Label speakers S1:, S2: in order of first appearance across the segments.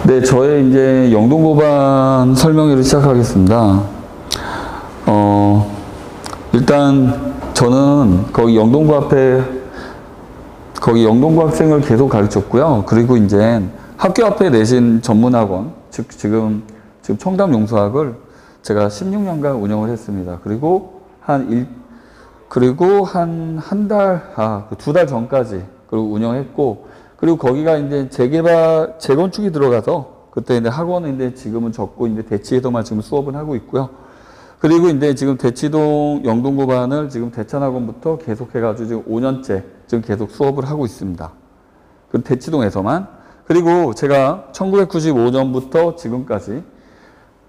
S1: 네, 저의 이제 영동고반 설명회를 시작하겠습니다. 일단 저는 거기 영동고 앞에 거기 영동고 학생을 계속 가르쳤고요. 그리고 이제 학교 앞에 내신 전문학원, 즉 지금 청담용수학을 제가 16년간 운영을 했습니다. 그리고 한 2달 전까지 그리고 운영했고, 그리고 거기가 이제 재건축이 들어가서 그때 이제 학원은 이제 지금은 적고 이제 대치에서만 지금 수업을 하고 있고요. 그리고 이제 지금 대치동 영동고반을 지금 대천학원부터 계속해가지고 지금 5년째 지금 계속 수업을 하고 있습니다. 그 대치동에서만. 그리고 제가 1995년부터 지금까지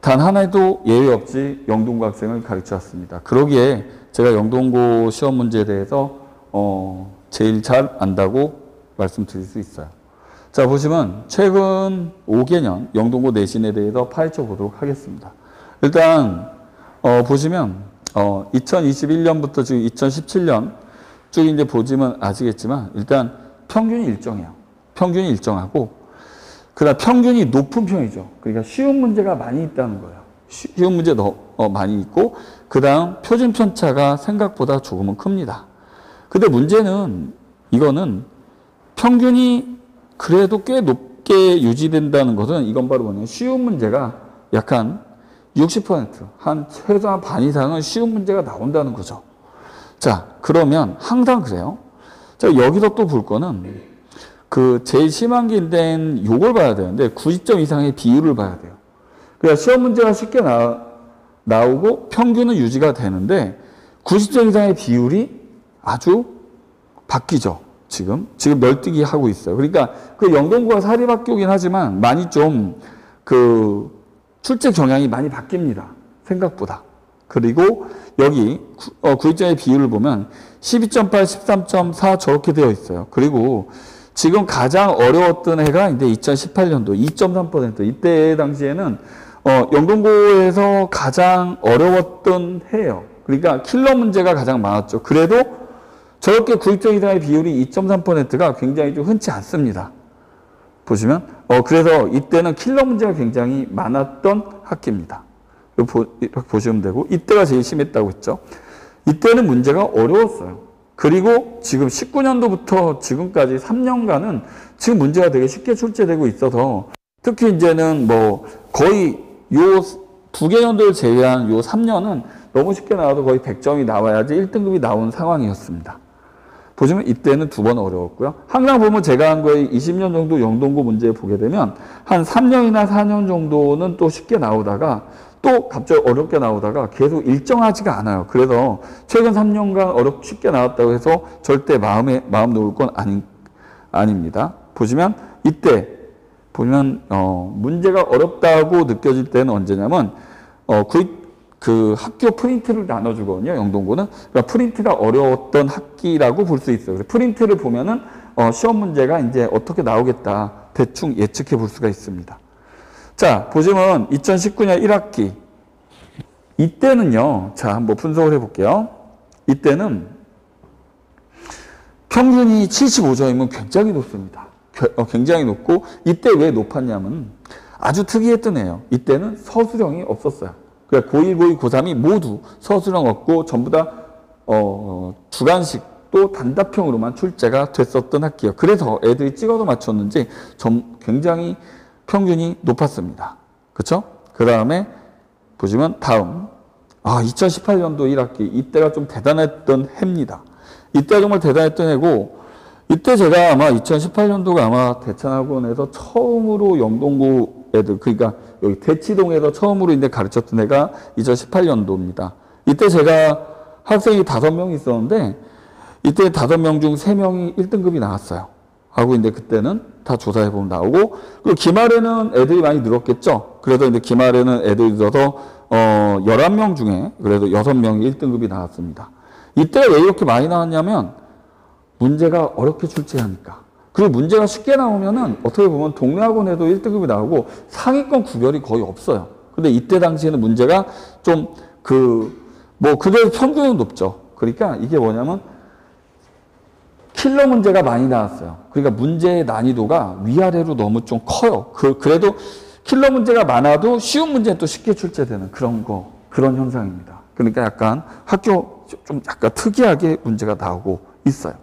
S1: 단 하나도 예외 없이 영동고 학생을 가르쳐 왔습니다. 그러기에 제가 영동고 시험 문제에 대해서 제일 잘 안다고 말씀드릴 수 있어요. 자, 보시면 최근 5개년 영동고 내신에 대해서 파헤쳐 보도록 하겠습니다. 일단 보시면 2021년부터 지금 2017년 쭉 이제 보시면 아시겠지만 일단 평균이 일정해요. 평균이 일정하고, 그다음 평균이 높은 편이죠. 그러니까 쉬운 문제가 많이 있다는 거예요. 쉬운 문제 더 많이 있고, 그다음 표준 편차가 생각보다 조금은 큽니다. 근데 문제는 이거는 평균이 그래도 꽤 높게 유지된다는 것은 이건 바로 뭐냐면 쉬운 문제가 약간 60%, 한 최소한 반 이상은 쉬운 문제가 나온다는 거죠. 자, 그러면 항상 그래요. 자, 여기서 또 볼 거는 그 제일 심한 게 인데는 요걸 봐야 되는데 90점 이상의 비율을 봐야 돼요. 그러니까 시험 문제가 쉽게 나오고 평균은 유지가 되는데 90점 이상의 비율이 아주 바뀌죠. 지금 널뛰기 하고 있어요. 그러니까 그 영동고가 사립학교긴 하지만 많이 좀 그 출제 경향이 많이 바뀝니다. 생각보다. 그리고 여기 90점의 비율을 보면 12.8, 13.4 저렇게 되어 있어요. 그리고 지금 가장 어려웠던 해가 이제 2018년도 2.3%. 이때 당시에는 영동고에서 가장 어려웠던 해예요. 그러니까 킬러 문제가 가장 많았죠. 그래도 저렇게 90점 이상의 비율이 2.3%가 굉장히 좀 흔치 않습니다. 보시면 그래서 이때는 킬러 문제가 굉장히 많았던 학기입니다. 이렇게 보시면 되고, 이때가 제일 심했다고 했죠. 이때는 문제가 어려웠어요. 그리고 지금 19년도부터 지금까지 3년간은 지금 문제가 되게 쉽게 출제되고 있어서, 특히 이제는 뭐 거의 요 2개년도를 제외한 요 3년은 너무 쉽게 나와도 거의 100점이 나와야지 1등급이 나온 상황이었습니다. 보시면 이때는 2번 어려웠고요. 항상 보면 제가 한 거에 20년 정도 영동고 문제 보게 되면 한 3년이나 4년 정도는 또 쉽게 나오다가 또 갑자기 어렵게 나오다가 계속 일정하지가 않아요. 그래서 최근 3년간 쉽게 나왔다고 해서 절대 마음 놓을 건 아닙니다. 보시면 이때 보면 문제가 어렵다고 느껴질 때는 언제냐면 그 학교 프린트를 나눠주거든요. 영동고는. 그러니까 프린트가 어려웠던 학기라고 볼 수 있어요. 그래서 프린트를 보면은 시험 문제가 이제 어떻게 나오겠다 대충 예측해 볼 수가 있습니다. 자, 보시면 2019년 1학기 이때는요. 자, 한번 분석을 해볼게요. 이때는 평균이 75점이면 굉장히 높습니다. 굉장히 높고, 이때 왜 높았냐면 아주 특이했던 애예요. 이때는 서술형이 없었어요. 그러니까 고1, 고2, 고3이 모두 서술형 없고 전부 다 주관식 또 단답형으로만 출제가 됐었던 학기예요. 그래서 애들이 찍어도 맞췄는지 굉장히 평균이 높았습니다. 그렇죠? 그 다음에 보시면 다음 2018년도 1학기 이때가 좀 대단했던 해입니다. 이때가 정말 대단했던 해고, 이때 제가 아마 2018년도가 아마 대천학원에서 처음으로 영동고 애들, 그러니까 여기 대치동에서 처음으로 이제 가르쳤던 애가 2018년도입니다. 이때 제가 학생이 5명 있었는데 이때 5명 중 3명이 1등급이 나왔어요. 하고 이제 그때는 다 조사해보면 나오고, 그리고 기말에는 애들이 많이 늘었겠죠. 그래서 이제 기말에는 애들이 늘어서 11명 중에 그래도 6명이 1등급이 나왔습니다. 이때가 왜 이렇게 많이 나왔냐면 문제가 어렵게 출제하니까. 그리고 문제가 쉽게 나오면은 어떻게 보면 동네 학원에도 1등급이 나오고 상위권 구별이 거의 없어요. 근데 이때 당시에는 문제가 좀 그게 평균은 높죠. 그러니까 이게 뭐냐면 킬러 문제가 많이 나왔어요. 그러니까 문제의 난이도가 위아래로 너무 좀 커요. 그래도 킬러 문제가 많아도 쉬운 문제는 또 쉽게 출제되는 그런 현상입니다. 그러니까 약간 학교 좀 약간 특이하게 문제가 나오고 있어요.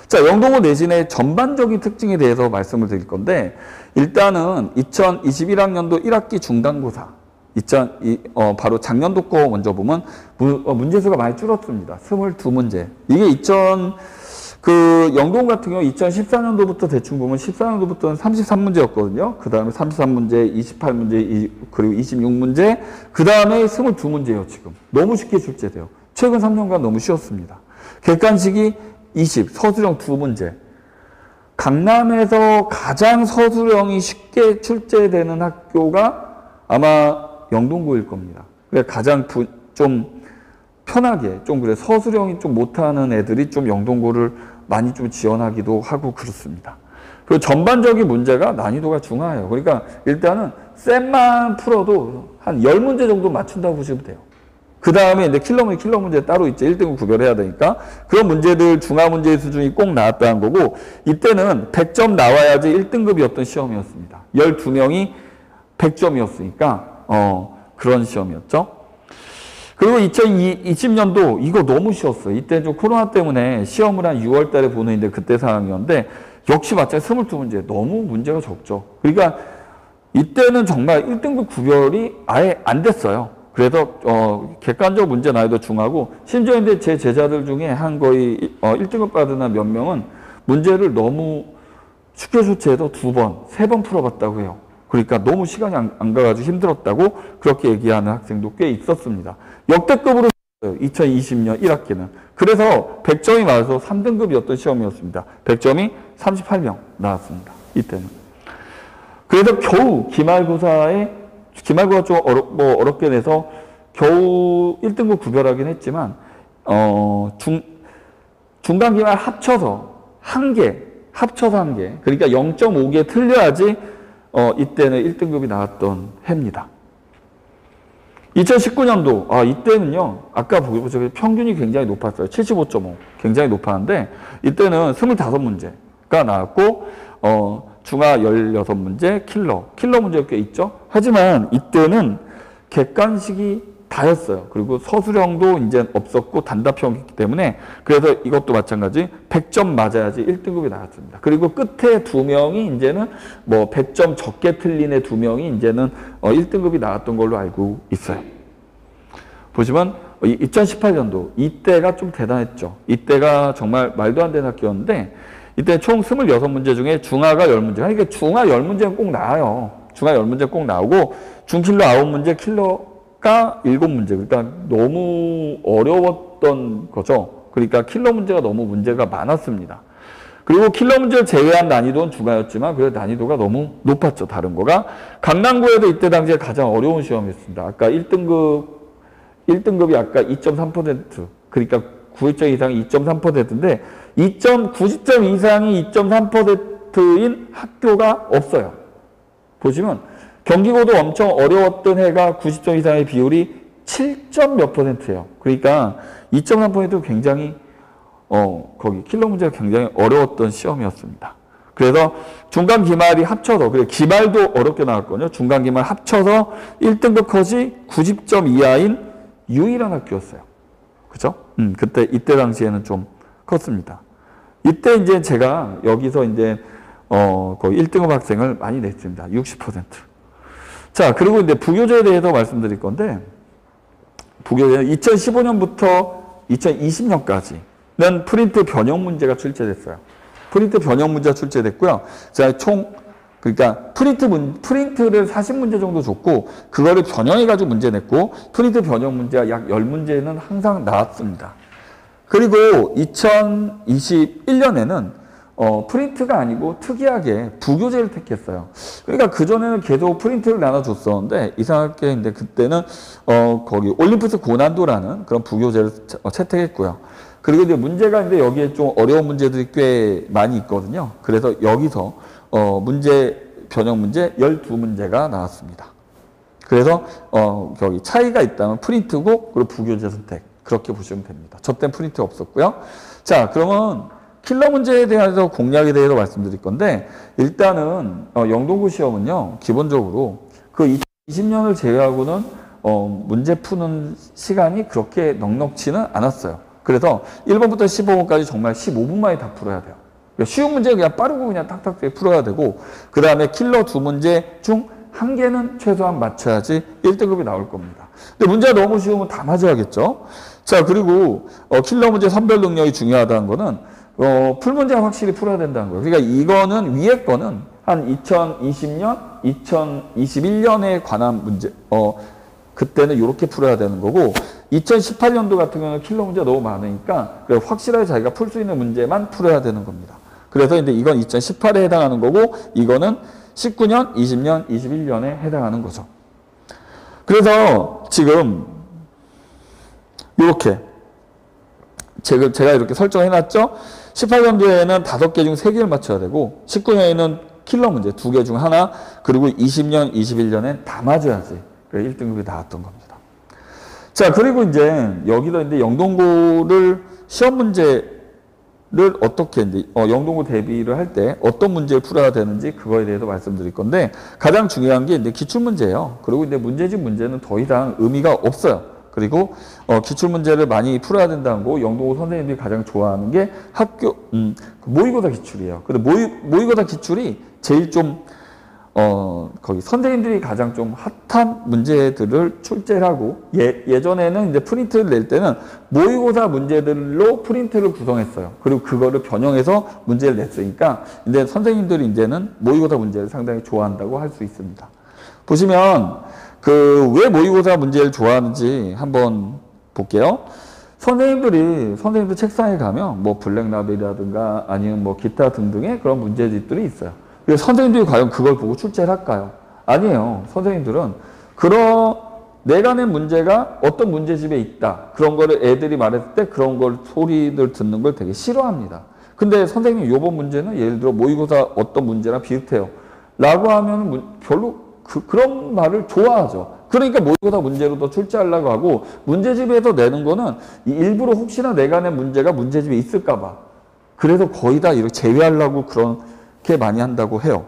S1: 자, 영동고 내신의 전반적인 특징에 대해서 말씀을 드릴 건데, 일단은 2021학년도 1학기 중간고사, 바로 작년도 거 먼저 보면 문제수가 많이 줄었습니다. 22문제. 이게 영동 같은 경우 2014년도부터 대충 보면 14년도부터는 33문제였거든요. 그 다음에 33문제, 28문제, 그리고 26문제, 그 다음에 22문제예요, 지금. 너무 쉽게 출제돼요. 최근 3년간 너무 쉬웠습니다. 객관식이 20, 서술형 2문제. 강남에서 가장 서술형이 쉽게 출제되는 학교가 아마 영동고일 겁니다. 그래 가장 좀 편하게, 그래 서술형이 좀 못하는 애들이 좀 영동고를 많이 좀 지원하기도 하고 그렇습니다. 그리고 전반적인 문제가 난이도가 중하해요. 그러니까 일단은 쌤만 풀어도 한 10문제 정도 맞춘다고 보시면 돼요. 그 다음에 이제 킬러 문제 따로 있죠. 1등급 구별해야 되니까. 그런 문제들 중하 문제의 수준이 꼭 나왔다는 거고, 이때는 100점 나와야지 1등급이었던 시험이었습니다. 12명이 100점이었으니까, 그런 시험이었죠. 그리고 2020년도 이거 너무 쉬웠어요. 이때 좀 코로나 때문에 시험을 한 6월 달에 보는데 그때 상황이었는데, 역시 마찬가지 22문제. 너무 문제가 적죠. 그러니까 이때는 정말 1등급 구별이 아예 안 됐어요. 그래서 객관적 문제 난이도 중하고, 심지어 근데 제 제자들 중에 한 거의 1등급 받은 몇 명은 문제를 너무 쉽게 출제해도 2번, 3번 풀어봤다고 해요. 그러니까 너무 시간이 안 가가지고 힘들었다고 그렇게 얘기하는 학생도 꽤 있었습니다. 역대급으로 2020년 1학기는. 그래서 100점이 맞아서 3등급이었던 시험이었습니다. 100점이 38명 나왔습니다. 이때는. 그래서 겨우 기말고사 좀 어렵게 내서 겨우 1등급 구별하긴 했지만, 중간 기말 합쳐서 한 개. 그러니까 0.5개 틀려야지, 이때는 1등급이 나왔던 해입니다. 2019년도, 이때는요, 아까 보기보다 평균이 굉장히 높았어요. 75.5. 굉장히 높았는데, 이때는 25문제가 나왔고, 중하 16문제, 킬러 문제가 꽤 있죠. 하지만 이때는 객관식이 다였어요. 그리고 서술형도 이제 없었고 단답형이기 때문에, 그래서 이것도 마찬가지 100점 맞아야지 1등급이 나왔습니다. 그리고 끝에 2명이 이제는 100점 적게 틀린 애 2명이 이제는 1등급이 나왔던 걸로 알고 있어요. 보시면 2018년도 이때가 좀 대단했죠. 이때가 정말 말도 안 되는 학교였는데, 이때 총 26문제 중에 중하가 10문제. 그러니까 중하 10문제는 꼭 나와요. 중하 10문제 꼭 나오고, 중킬러 9문제, 킬러가 7문제. 그러니까 너무 어려웠던 거죠. 그러니까 킬러 문제가 너무 문제가 많았습니다. 그리고 킬러 문제를 제외한 난이도는 중하였지만, 그래도 난이도가 너무 높았죠. 다른 거가. 강남고에도 이때 당시에 가장 어려운 시험이었습니다. 아까 1등급이 아까 2.3%. 그러니까 90점 이상이 2.3%인데 90점 이상이 2.3%인 학교가 없어요. 보시면 경기고도 엄청 어려웠던 해가 90점 이상의 비율이 7점 몇 %예요. 그러니까 2.3%도 굉장히 거기 킬러 문제가 굉장히 어려웠던 시험이었습니다. 그래서 중간 기말이 합쳐서, 그래 기말도 어렵게 나왔거든요. 중간 기말 합쳐서 1등급 컷이 90점 이하인 유일한 학교였어요. 그죠? 이때 당시에는 좀 컸습니다. 이때 이제 제가 여기서 이제, 거의 1등급 학생을 많이 냈습니다. 60%. 자, 그리고 이제 부교재에 대해서 말씀드릴 건데, 부교재는 2015년부터 2020년까지는 프린트 변형 문제가 출제됐어요. 프린트 변형 문제가 출제됐고요. 자, 그러니까 프린트를 40문제 정도 줬고, 그거를 변형해가지고 문제 냈고, 프린트 변형 문제가 약 10문제는 항상 나왔습니다. 그리고 2021년에는 프린트가 아니고 특이하게 부교재를 택했어요. 그러니까 그전에는 계속 프린트를 나눠줬었는데, 이상하게 이제 그때는 거기 올림푸스 고난도라는 그런 부교재를 채택했고요. 그리고 이제 문제가 이제 여기에 좀 어려운 문제들이 꽤 많이 있거든요. 그래서 여기서 변형 문제 12문제가 나왔습니다. 그래서 여기 차이가 있다면 프린트고, 그리고 부교재 선택. 그렇게 보시면 됩니다. 저 때는 프린트 없었고요. 자, 그러면 킬러 문제에 대해서 공략에 대해서 말씀드릴 건데, 일단은 영동고 시험은요 기본적으로 그 20년을 제외하고는 문제 푸는 시간이 그렇게 넉넉지는 않았어요. 그래서 1번부터 15번까지 정말 15분 만에 다 풀어야 돼요. 그러니까 쉬운 문제 그냥 빠르고 그냥 탁탁 풀어야 되고, 그 다음에 킬러 2문제 중 1개는 최소한 맞춰야지 1등급이 나올 겁니다. 근데 문제가 너무 쉬우면 다 맞아야겠죠. 자, 그리고 킬러 문제 선별 능력이 중요하다는 거는 풀 문제 확실히 풀어야 된다는 거예요. 그러니까 이거는 위에 거는 한 2020년, 2021년에 관한 문제, 그때는 이렇게 풀어야 되는 거고, 2018년도 같은 경우는 킬러 문제가 너무 많으니까 확실하게 자기가 풀 수 있는 문제만 풀어야 되는 겁니다. 그래서 이제 이건 2018에 해당하는 거고, 이거는 19년, 20년, 21년에 해당하는 거죠. 그래서 지금 이렇게 제가 이렇게 설정해놨죠. 18년도에는 5개 중 3개를 맞춰야 되고, 19년에는 킬러 문제 2개 중 하나, 그리고 20년, 21년엔 다 맞아야지 1등급이 나왔던 겁니다. 자, 그리고 이제 여기도 이제 영동고를 시험 문제를 어떻게 이제 영동고 대비를 할 때 어떤 문제를 풀어야 되는지 그거에 대해서 말씀드릴 건데, 가장 중요한 게 이제 기출 문제예요. 그리고 이제 문제집 문제는 더 이상 의미가 없어요. 그리고 기출 문제를 많이 풀어야 된다는 거, 영동고 선생님들이 가장 좋아하는 게 모의고사 기출이에요. 근데 모의고사 기출이 제일 좀 거기 선생님들이 가장 좀 핫한 문제들을 출제를 하고, 예전에는 이제 프린트를 낼 때는 모의고사 문제들로 프린트를 구성했어요. 그리고 그거를 변형해서 문제를 냈으니까 이제 선생님들이 이제는 모의고사 문제를 상당히 좋아한다고 할 수 있습니다. 보시면 왜 모의고사 문제를 좋아하는지 한번 볼게요. 선생님들 책상에 가면 뭐 블랙라벨이라든가 아니면 뭐 기타 등등의 그런 문제집들이 있어요. 선생님들이 과연 그걸 보고 출제를 할까요? 아니에요. 선생님들은 내가 낸 문제가 어떤 문제집에 있다, 그런 거를 애들이 말했을 때 그런 걸 소리를 듣는 걸 되게 싫어합니다. 근데 선생님 요번 문제는 예를 들어 모의고사 어떤 문제랑 비슷해요 라고 하면 별로 그런 말을 좋아하죠. 그러니까 모의고사 문제로 더 출제하려고 하고, 문제집에서 내는 거는 일부러 혹시나 내가 낸 문제가 문제집에 있을까 봐, 그래서 거의 다 이렇게 제외하려고 그렇게 많이 한다고 해요.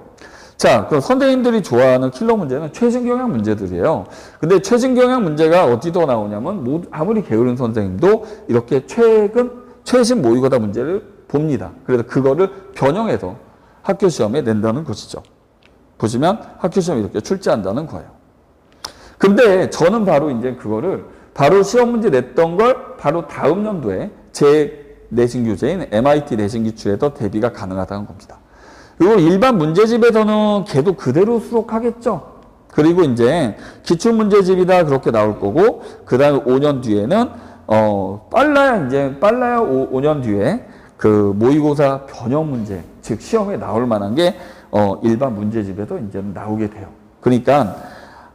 S1: 자, 그럼 선생님들이 좋아하는 킬러 문제는 최신 경향 문제들이에요. 근데 최신 경향 문제가 어디서 나오냐면 아무리 게으른 선생님도 이렇게 최신 모의고사 문제를 봅니다. 그래서 그거를 변형해서 학교 시험에 낸다는 것이죠. 보시면 학교 시험에 이렇게 출제한다는 거예요. 근데 저는 바로 이제 그거를 바로 시험 문제 냈던 걸 바로 다음 연도에 제 내신 교재인 MIT 내신 기출에도 대비가 가능하다는 겁니다. 그리고 일반 문제집에서는 걔도 그대로 수록하겠죠. 그리고 이제 기출 문제집이다 그렇게 나올 거고, 그 다음에 5년 뒤에는 빨라야 5년 뒤에 그 모의고사 변형 문제, 즉 시험에 나올 만한 게 일반 문제집에도 이제는 나오게 돼요. 그러니까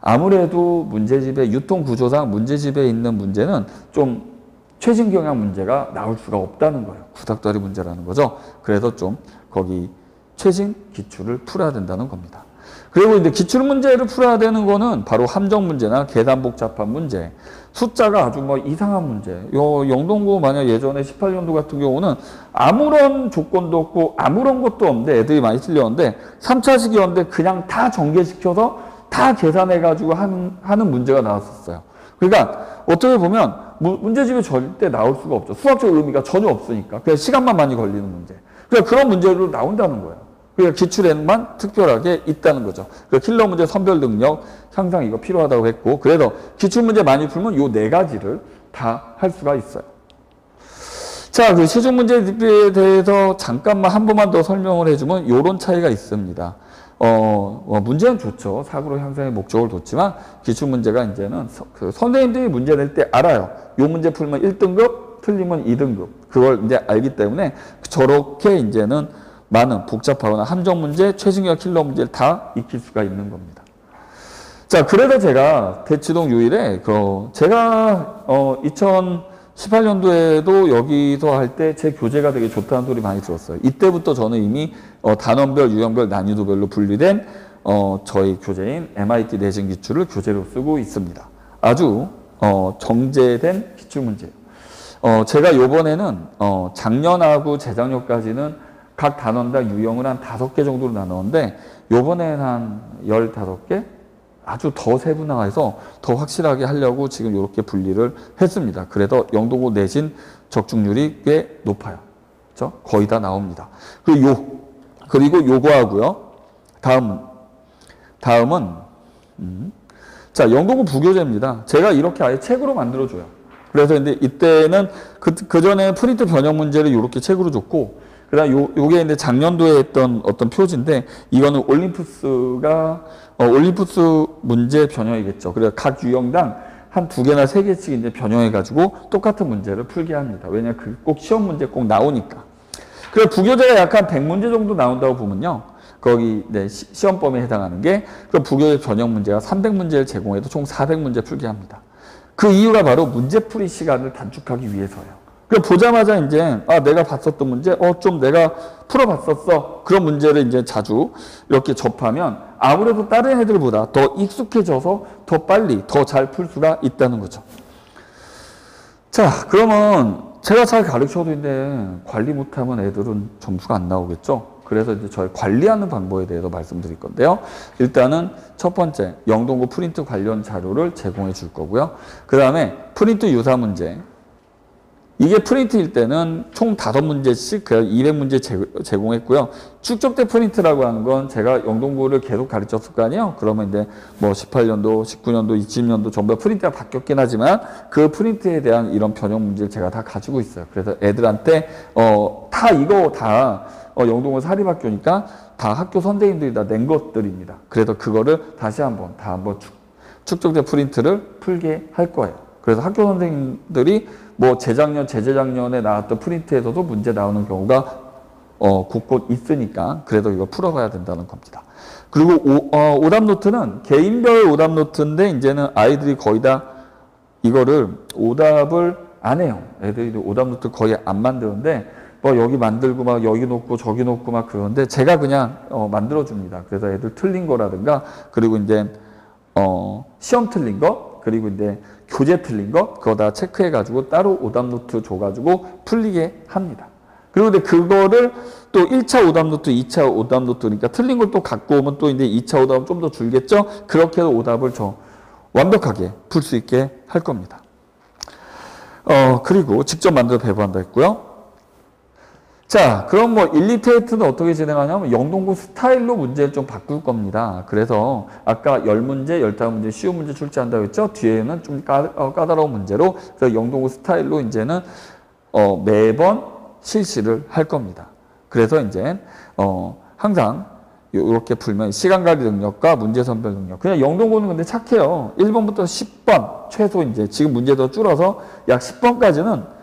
S1: 아무래도 문제집의 유통구조상 문제집에 있는 문제는 좀 최신 경향 문제가 나올 수가 없다는 거예요. 구닥다리 문제라는 거죠. 그래서 좀 거기 최신 기출을 풀어야 된다는 겁니다. 그리고 이제 기출 문제를 풀어야 되는 거는 바로 함정 문제나 계산 복잡한 문제, 숫자가 아주 뭐 이상한 문제. 영동고 만약 예전에 18년도 같은 경우는 아무런 조건도 없고 아무런 것도 없는데 애들이 많이 틀렸는데 3차식이었는데 그냥 다 전개시켜서 다 계산해가지고 하는 문제가 나왔었어요. 그러니까 어떻게 보면 문제집에 절대 나올 수가 없죠. 수학적 의미가 전혀 없으니까. 그냥 시간만 많이 걸리는 문제. 그러니까 그런 문제로 나온다는 거예요. 그러니까 기출에만 특별하게 있다는 거죠. 그래서 킬러 문제 선별 능력 상당 이거 필요하다고 했고, 그래서 기출 문제 많이 풀면 요 4가지를 다 할 수가 있어요. 자, 그 시중 문제집에 대해서 잠깐만 한 번만 더 설명을 해주면 요런 차이가 있습니다. 문제는 좋죠. 사고로 향상의 목적을 뒀지만 기출 문제가 이제는 선생님들이 문제 낼 때 알아요. 요 문제 풀면 1등급, 틀리면 2등급. 그걸 이제 알기 때문에 저렇게 이제는 많은 복잡하거나 함정 문제, 최신경 킬러 문제를 다 익힐 수가 있는 겁니다. 자, 그래서 제가 대치동 유일에 제가 2018년도에도 여기서 할 때 제 교재가 되게 좋다는 소리 많이 들었어요. 이때부터 저는 이미 단원별, 유형별, 난이도별로 분리된 저희 교재인 MIT 내신 기출을 교재로 쓰고 있습니다. 아주 정제된 기출 문제예요. 제가 요번에는, 작년하고 재작년까지는 각 단원당 유형을 한 5개 정도로 나눴는데, 요번에는 한 15개? 아주 더 세분화해서 더 확실하게 하려고 지금 이렇게 분리를 했습니다. 그래서 영동고 내신 적중률이 꽤 높아요. 그렇죠? 거의 다 나옵니다. 그리고 요거 하고요. 다음은 자, 영동고 부교재입니다. 제가 이렇게 아예 책으로 만들어줘요. 그래서 근데 이때는 그 전에 프린트 변형 문제를 이렇게 책으로 줬고, 그다음 요게 이제 작년도에 했던 어떤 표지인데, 이거는 올림푸스 문제 변형이겠죠. 그래서 각 유형당 한 2개나 3개씩 이제 변형해가지고 똑같은 문제를 풀게 합니다. 왜냐면 그 꼭 시험 문제 꼭 나오니까. 그래서 부교재가 약 한 100문제 정도 나온다고 보면요. 거기 네, 시험 범위에 해당하는 게, 그럼 부교재 변형 문제가 300문제를 제공해도 총 400문제 풀게 합니다. 그 이유가 바로 문제풀이 시간을 단축하기 위해서예요. 그럼 보자마자 이제, 내가 봤었던 문제, 좀 내가 풀어봤었어. 그런 문제를 이제 자주 이렇게 접하면 아무래도 다른 애들보다 더 익숙해져서 더 빨리, 더 잘 풀 수가 있다는 거죠. 자, 그러면 제가 잘 가르쳐도 이제 관리 못하면 애들은 점수가 안 나오겠죠. 그래서 이제 저희 관리하는 방법에 대해서 말씀드릴 건데요. 일단은 첫 번째, 영동고 프린트 관련 자료를 제공해 줄 거고요. 그 다음에 프린트 유사 문제. 이게 프린트일 때는 총 5문제씩 200문제 제공했고요. 축적대 프린트라고 하는 건 제가 영동고를 계속 가르쳤을 거 아니에요? 그러면 이제 뭐 18년도, 19년도, 20년도 전부 프린트가 바뀌었긴 하지만 그 프린트에 대한 이런 변형 문제를 제가 다 가지고 있어요. 그래서 애들한테 이거 다 영동고 사립학교니까 다 학교 선생님들이 다 낸 것들입니다. 그래서 그거를 다시 한번 축적대 프린트를 풀게 할 거예요. 그래서 학교 선생님들이 뭐 재재작년에 나왔던 프린트에서도 문제 나오는 경우가 곳곳 있으니까 그래도 이거 풀어봐야 된다는 겁니다. 그리고 오답 노트는 개인별 오답 노트인데 이제는 아이들이 거의 다 이거를 오답을 안 해요. 애들이 오답 노트 거의 안 만드는데 뭐 여기 만들고 막 여기 놓고 저기 놓고 막 그러는데 제가 그냥 만들어 줍니다. 그래서 애들 틀린 거라든가 그리고 이제 시험 틀린 거 그리고 이제 교재 틀린 거 그거 다 체크해 가지고 따로 오답 노트 줘 가지고 풀리게 합니다. 그리고 근데 그거를 또 1차 오답 노트, 2차 오답 노트니까 틀린 걸 또 갖고 오면 또 이제 2차 오답은 좀 더 줄겠죠? 그렇게 해서 오답을 완벽하게 풀 수 있게 할 겁니다. 그리고 직접 만들어 배부한다 했고요. 자, 그럼 뭐 일리테이트는 어떻게 진행하냐면 영동고 스타일로 문제를 좀 바꿀 겁니다. 그래서 아까 10문제, 15문제 쉬운 문제 출제한다고 했죠? 뒤에는 좀 까다로운 문제로 그래서 영동고 스타일로 이제는 매번 실시를 할 겁니다. 그래서 이제 항상 이렇게 풀면 시간관리 능력과 문제 선별 능력. 그냥 영동고는 근데 착해요. 1번부터 10번 최소 이제 지금 문제 더 줄어서 약 10번까지는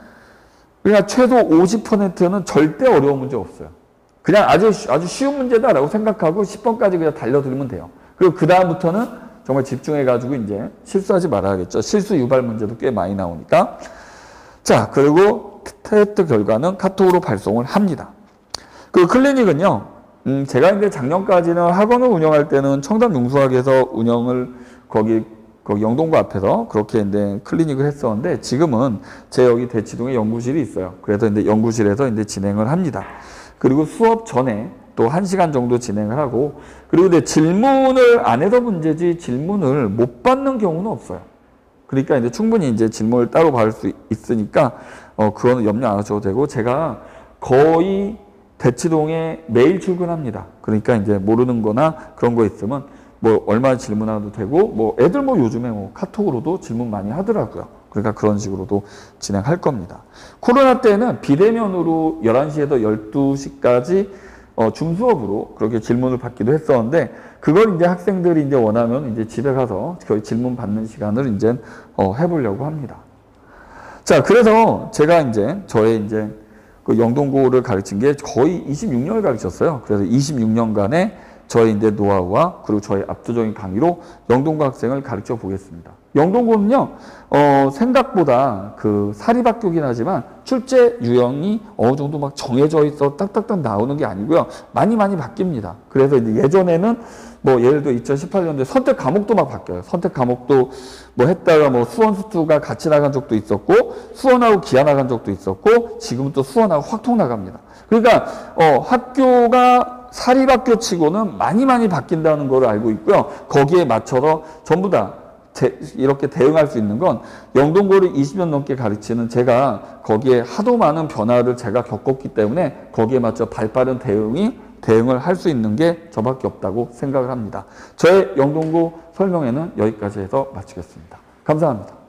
S1: 그냥 최소 50%는 절대 어려운 문제 없어요. 그냥 아주 쉬운 문제다라고 생각하고 10번까지 그냥 달려들면 돼요. 그리고 그 다음부터는 정말 집중해가지고 이제 실수하지 말아야겠죠. 실수 유발 문제도 꽤 많이 나오니까. 자, 그리고 테스트 결과는 카톡으로 발송을 합니다. 그 클리닉은요, 제가 이제 작년까지는 학원을 운영할 때는 청담용수학에서 운영을 거기 영동고 앞에서 그렇게 이제 클리닉을 했었는데 지금은 제 여기 대치동에 연구실이 있어요. 그래서 이제 연구실에서 이제 진행을 합니다. 그리고 수업 전에 또 1시간 정도 진행을 하고 그리고 이제 질문을 안 해서 문제지 질문을 못 받는 경우는 없어요. 그러니까 이제 충분히 이제 질문을 따로 받을 수 있으니까 그거는 염려 안 하셔도 되고 제가 거의 대치동에 매일 출근합니다. 그러니까 이제 모르는 거나 그런 거 있으면 뭐 얼마 질문하도 되고 뭐 애들 뭐 요즘에 뭐 카톡으로도 질문 많이 하더라고요. 그러니까 그런 식으로도 진행할 겁니다. 코로나 때는 비대면으로 11시에서 12시까지 줌 수업으로 그렇게 질문을 받기도 했었는데 그걸 이제 학생들이 이제 원하면 이제 집에 가서 거의 질문 받는 시간을 이제 해보려고 합니다. 자, 그래서 제가 이제 저의 이제 그 영동고를 가르친 게 거의 26년을 가르쳤어요. 그래서 26년간의 저의 이제 노하우와 그리고 저의 압도적인 강의로 영동고 학생을 가르쳐 보겠습니다. 영동고는요, 생각보다 그 사립학교긴 하지만 출제 유형이 어느 정도 막 정해져 있어 딱딱딱 나오는 게 아니고요. 많이 바뀝니다. 그래서 이제 예전에는 뭐 예를 들어 2018년도에 선택 과목도 막 바뀌어요. 선택 과목도 뭐 했다가 뭐 수원 수투가 같이 나간 적도 있었고, 수원하고 기아 나간 적도 있었고, 지금은 또 수원하고 확통 나갑니다. 그러니까, 학교가 사립학교 치고는 많이 바뀐다는 걸 알고 있고요. 거기에 맞춰서 전부 다 이렇게 대응할 수 있는 건 영동고를 20년 넘게 가르치는 제가 거기에 하도 많은 변화를 제가 겪었기 때문에 거기에 맞춰 발빠른 대응을 할 수 있는 게 저밖에 없다고 생각을 합니다. 저의 영동고 설명회는 여기까지 해서 마치겠습니다. 감사합니다.